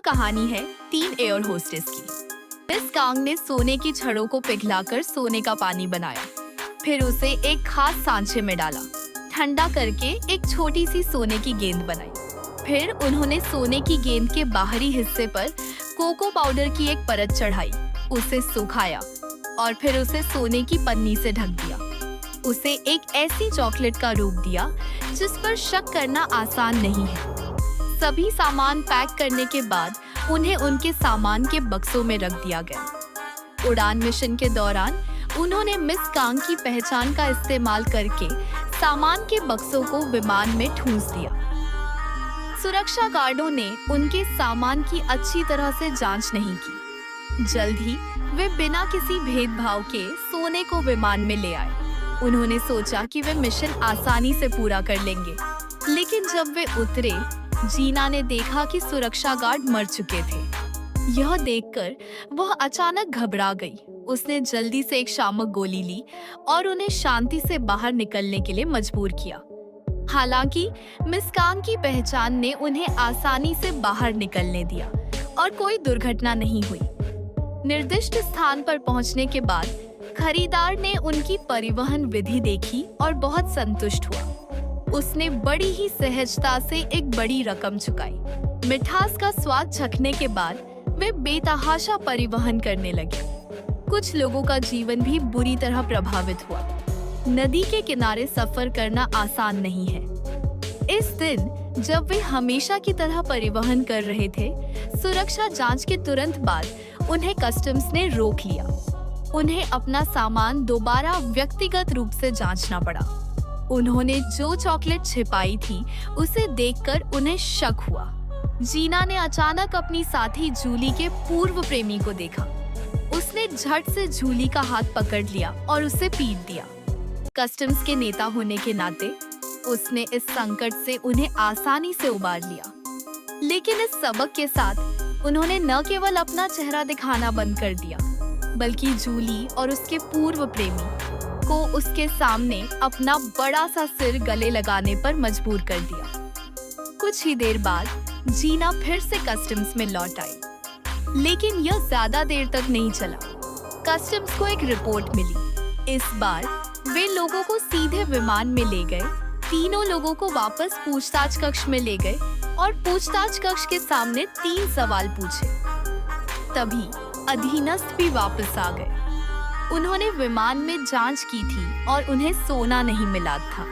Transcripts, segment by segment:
कहानी है 3 air hostess की। मिस कांग ने सोने की छड़ों को पिघलाकर सोने का पानी बनाया, फिर उसे एक खास सांचे में डाला, ठंडा करके एक छोटी सी सोने की गेंद बनाई। फिर उन्होंने सोने की गेंद के बाहरी हिस्से पर कोको पाउडर की एक परत चढ़ाई, उसे सुखाया और फिर उसे सोने की पन्नी से ढक दिया। उसे एक ऐसी चॉकलेट का रूप दिया जिस पर शक करना आसान नहीं है। सभी सामान पैक करने के बाद उन्हें उनके सामान के बक्सों में रख दिया गया। उड़ान मिशन के दौरान उन्होंने मिस कांग की पहचान का इस्तेमाल करके सामान के बक्सों को विमान में ठूंस दिया। सुरक्षा गार्डों ने उनके सामान की अच्छी तरह से जांच नहीं की। जल्द ही वे बिना किसी भेदभाव के सोने को विमान में ले आए। उन्होंने सोचा कि वे मिशन आसानी से पूरा कर लेंगे, लेकिन जब वे उतरे, जीना ने देखा कि सुरक्षा गार्ड मर चुके थे। यह देखकर वह अचानक घबरा गई। उसने जल्दी से एक शामक गोली ली और उन्हें शांति से बाहर निकलने के लिए मजबूर किया। हालांकि मिस कांग की पहचान ने उन्हें आसानी से बाहर निकलने दिया और कोई दुर्घटना नहीं हुई। निर्दिष्ट स्थान पर पहुंचने के बाद खरीदार ने उनकी परिवहन विधि देखी और बहुत संतुष्ट हुआ। उसने बड़ी ही सहजता से एक बड़ी रकम चुकाई। मिठास का स्वाद चखने के बाद वे बेतहाशा परिवहन करने लगे। कुछ लोगों का जीवन भी बुरी तरह प्रभावित हुआ। नदी के किनारे सफर करना आसान नहीं है। इस दिन जब वे हमेशा की तरह परिवहन कर रहे थे, सुरक्षा जांच के तुरंत बाद उन्हें कस्टम्स ने रोक लिया। उन्हें अपना सामान दोबारा व्यक्तिगत रूप से जांचना पड़ा। उन्होंने जो चॉकलेट छिपाई थी उसे देखकर उन्हें शक हुआ। जीना ने अचानक अपनी साथी जूली के पूर्व प्रेमी को देखा। उसने झट से जूली का हाथ पकड़ लिया और उसे पीट दिया। कस्टम्स के नेता होने के नाते उसने इस संकट से उन्हें आसानी से उबार लिया। लेकिन इस सबक के साथ उन्होंने न केवल अपना चेहरा दिखाना बंद कर दिया, बल्कि जूली और उसके पूर्व प्रेमी को उसके सामने अपना बड़ा सा सिर गले लगाने पर मजबूर कर दिया। कुछ ही देर बाद जीना फिर से कस्टम्स में लौट आई, लेकिन यह ज्यादा देर तक नहीं चला। कस्टम्स को एक रिपोर्ट मिली। इस बार वे लोगों को सीधे विमान में ले गए। तीनों लोगों को वापस पूछताछ कक्ष में ले गए और पूछताछ कक्ष के सामने 3 सवाल पूछे। तभी अधीनस्थ भी वापस आ गए। उन्होंने विमान में जांच की थी और उन्हें सोना नहीं मिला था,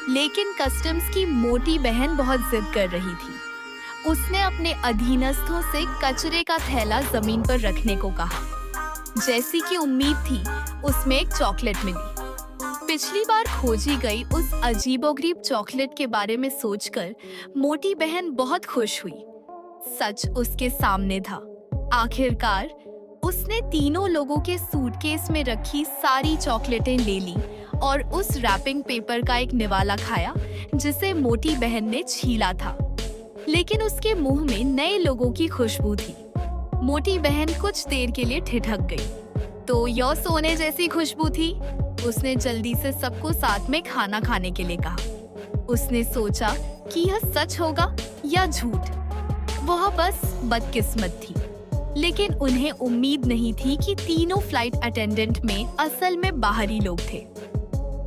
लेकिन कस्टम्स की मोटी बहन बहुत जिद कर रही थी। उसने अपने अधीनस्थों से कचरे का थैला जमीन पर रखने को कहा। जैसी कि उम्मीद थी, उसमें एक चॉकलेट मिली। पिछली बार खोजी गई उस अजीबोगरीब चॉकलेट के बारे में सोचकर मोटी बहन बहुत खुश हुई। सच उसके सामने था। आखिरकार उसने तीनों लोगों के सूटकेस में रखी सारी चॉकलेटें ले ली और उस रैपिंग पेपर का एक निवाला खाया जिसे मोटी बहन ने छीला था। लेकिन उसके मुंह में नए लोगों की खुशबू थी। मोटी बहन कुछ देर के लिए ठिठक गई। तो यह सोने जैसी खुशबू थी। उसने जल्दी से सबको साथ में खाना खाने के लिए कहा। उसने सोचा कि यह सच होगा या झूठ। वह बस बदकिस्मत थी, लेकिन उन्हें उम्मीद नहीं थी कि तीनों फ्लाइट अटेंडेंट में असल में बाहरी लोग थे।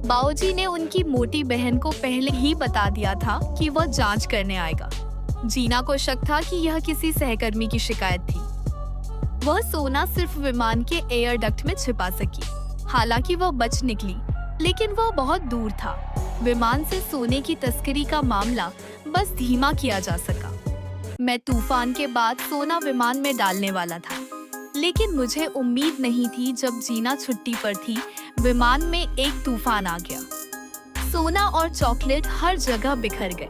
बाओजी ने उनकी मोटी बहन को पहले ही बता दिया था कि वह जांच करने आएगा। जीना को शक था कि यह किसी सहकर्मी की शिकायत थी। वह सोना सिर्फ विमान के एयर डक्ट में छिपा सकी। हालांकि वह बच निकली, लेकिन वह बहुत दूर था। विमान से सोने की तस्करी का मामला बस धीमा किया जा सका। मैं तूफान के बाद सोना विमान में डालने वाला था, लेकिन मुझे उम्मीद नहीं थी। जब जीना छुट्टी पर थी, विमान में एक तूफान आ गया। सोना और चॉकलेट हर जगह बिखर गए।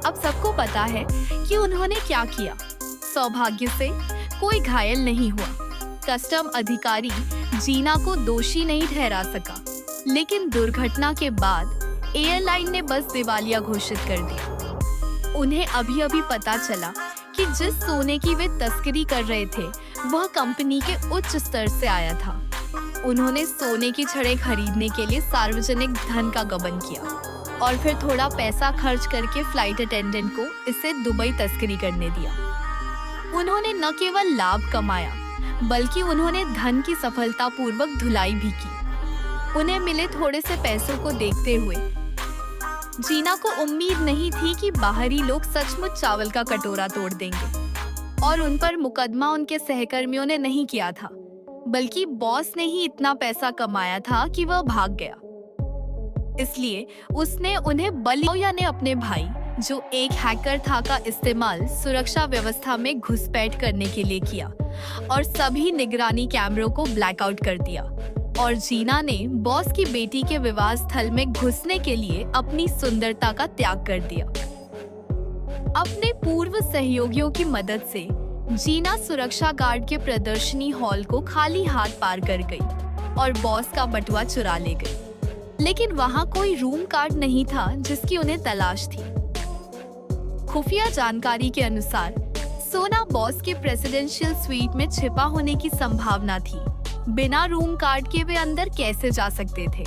अब सबको पता है कि उन्होंने क्या किया। सौभाग्य से कोई घायल नहीं हुआ। कस्टम अधिकारी जीना को दोषी नहीं ठहरा सका, लेकिन दुर्घटना के बाद एयरलाइन ने बस दिवालिया घोषित कर दिया। उन्हें अभी पता चला कि जिस सोने की वे तस्करी कर रहे थे, वह कंपनी के उच्च स्तर से आया था। उन्होंने सोने की छड़ें खरीदने के लिए सार्वजनिक धन का गबन किया और फिर थोड़ा पैसा खर्च करके फ्लाइट अटेंडेंट को इसे दुबई तस्करी करने दिया। उन्होंने न केवल लाभ कमाया बल्कि उन्होंने धन की सफलतापूर्वक धुलाई भी की। उन्हें मिले थोड़े से पैसों को देखते हुए जीना को उम्मीद नहीं थी कि बाहरी लोग सचमुच चावल का कटोरा तोड़ देंगे और उन पर मुकदमा उनके सहकर्मियों ने नहीं किया था, बल्कि बॉस ने ही इतना पैसा कमाया था कि वह भाग गया। इसलिए उसने उन्हें बलिया ने अपने भाई, जो एक हैकर था, का इस्तेमाल सुरक्षा व्यवस्था में घुसपैठ करने के लिए किया और सभी निगरानी कैमरों को ब्लैकआउट कर दिया। और जीना ने बॉस की बेटी के विवाह स्थल में घुसने के लिए अपनी सुंदरता का त्याग कर दिया। अपने पूर्व सहयोगियों की मदद से जीना सुरक्षा गार्ड के प्रदर्शनी हॉल को खाली हाथ पार कर गई और बॉस का बटुआ चुरा ले गई। लेकिन वहां कोई रूम कार्ड नहीं था जिसकी उन्हें तलाश थी। खुफिया जानकारी के अनुसार सोना बॉस के प्रेसिडेंशियल स्वीट में छिपा होने की संभावना थी। बिना रूम कार्ड के वे अंदर कैसे जा सकते थे?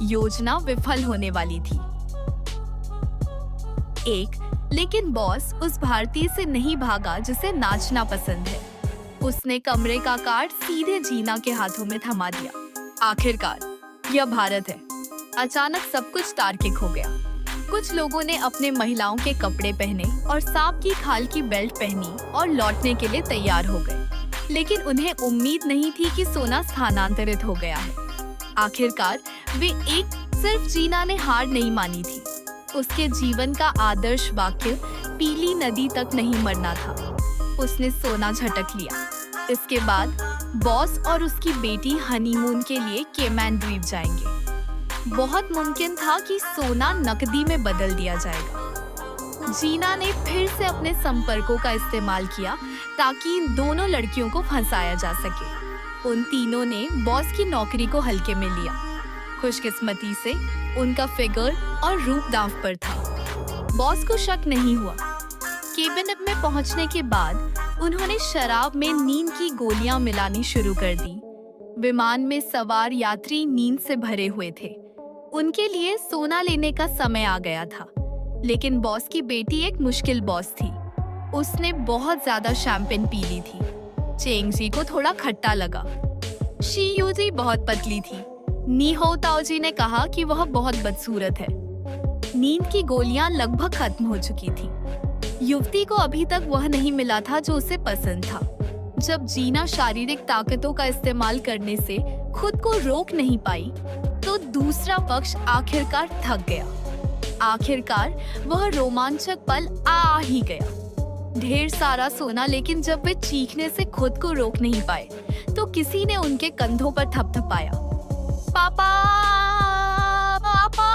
योजना विफल होने वाली थी। लेकिन बॉस उस भारतीय से नहीं भागा जिसे नाचना पसंद है। उसने कमरे का कार्ड सीधे जीना के हाथों में थमा दिया। आखिरकार यह भारत है। अचानक सब कुछ तार्किक हो गया। कुछ लोगों ने अपने महिलाओं के कपड़े पहने और सांप की खाल की बेल्ट पहनी और लौटने के लिए तैयार हो गए। लेकिन उन्हें उम्मीद नहीं थी कि सोना स्थानांतरित हो गया है। आखिरकार सिर्फ जीना ने हार नहीं मानी थी। उसके जीवन का आदर्श वाक्य पीली नदी तक नहीं मरना था। उसने सोना झटक लिया। इसके बाद बॉस और उसकी बेटी हनीमून के लिए केमैन द्वीप जाएंगे। बहुत मुमकिन था कि सोना नकदी में बदल दिया जाएगा। जीना ने फिर से अपने संपर्कों का इस्तेमाल किया ताकि इन दोनों लड़कियों को फंसाया जा सके। उन तीनों ने बॉस की नौकरी को हल्के में लिया। खुशकिस्मती से उनका फिगर और रूप दांव पर था। बॉस को शक नहीं हुआ। केबिन में पहुंचने के बाद उन्होंने शराब में नींद की गोलियां मिलानी शुरू कर दी। विमान में सवार यात्री नींद से भरे हुए थे। उनके लिए सोना लेने का समय आ गया था। लेकिन बॉस की बेटी एक मुश्किल बॉस थी। उसने बहुत ज्यादा शैंपेन पी ली थी। चेंगजी को थोड़ा खट्टा लगा। शीयूजी बहुत पतली थी। नीहो ताओजी ने कहा कि वह बहुत बदसूरत है। नींद की गोलियां लगभग खत्म हो चुकी थी। युवती को अभी तक वह नहीं मिला था जो उसे पसंद था। जब जीना शारीरिक ताकतों का इस्तेमाल करने से खुद को रोक नहीं पाई, तो दूसरा पक्ष आखिरकार थक गया। आखिरकार वह रोमांचक पल आ ही गया। ढेर सारा सोना, लेकिन जब वे चीखने से खुद को रोक नहीं पाए, तो किसी ने उनके कंधों पर थपथपाया। पापा, पापा।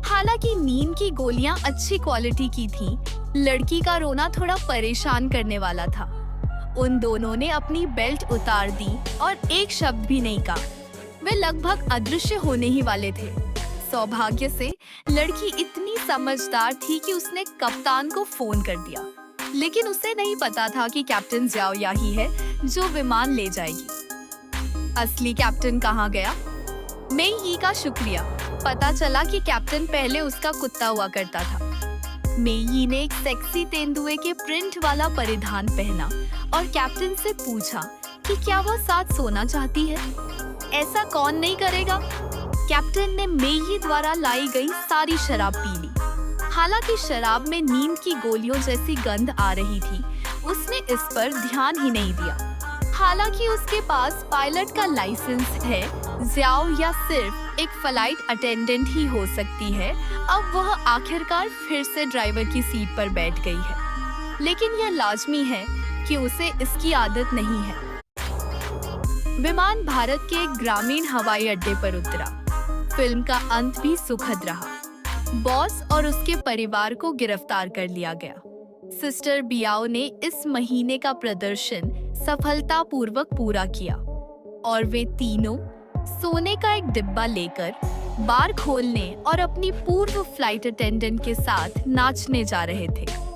हालांकि नींद की गोलियां अच्छी क्वालिटी की थीं, लड़की का रोना थोड़ा परेशान करने वाला था। उन दोनों ने अपनी बेल्ट उतार दी और एक शब्द भी नहीं कहा। वे लगभग अदृश्य होने ही वाले थे। सौभाग्य से लड़की इतनी समझदार थी कि उसने कप्तान को फोन कर दिया। लेकिन उसे नहीं पता था कि कैप्टन ज्याओ याही है जो विमान ले जाएगी। असली कैप्टन कहाँ गया? मेई यी का शुक्रिया। पता चला कि कैप्टन पहले उसका कुत्ता हुआ करता था। मेई यी ने एक सेक्सी तेंदुए के प्रिंट वाला परिधान पहना और कैप्टन से पूछा कि क्या वह साथ सोना चाहती है। ऐसा कौन नहीं करेगा? कैप्टन ने मेई यी द्वारा लाई गई सारी शराब पी ली। हालांकि शराब में नींद की गोलियों जैसी गंध आ रही थी, उसने इस पर ध्यान ही नहीं दिया। हालांकि उसके पास पायलट का लाइसेंस है, ज्याओ या सिर्फ एक फ्लाइट अटेंडेंट ही हो सकती है। अब वह आखिरकार फिर से ड्राइवर की सीट पर बैठ गई है। लेकिन यह लाजमी है कि उसे इसकी आदत नहीं है। विमान भारत के एक ग्रामीण हवाई अड्डे पर उतरा। फिल्म का अंत भी सुखद रहा। बॉस और उसके परिवार को गिरफ्तार कर लिया गया। सिस्टर बियाओ ने इस महीने का प्रदर्शन सफलतापूर्वक पूरा किया और वे तीनों सोने का एक डिब्बा लेकर बार खोलने और अपनी पूर्व फ्लाइट अटेंडेंट के साथ नाचने जा रहे थे।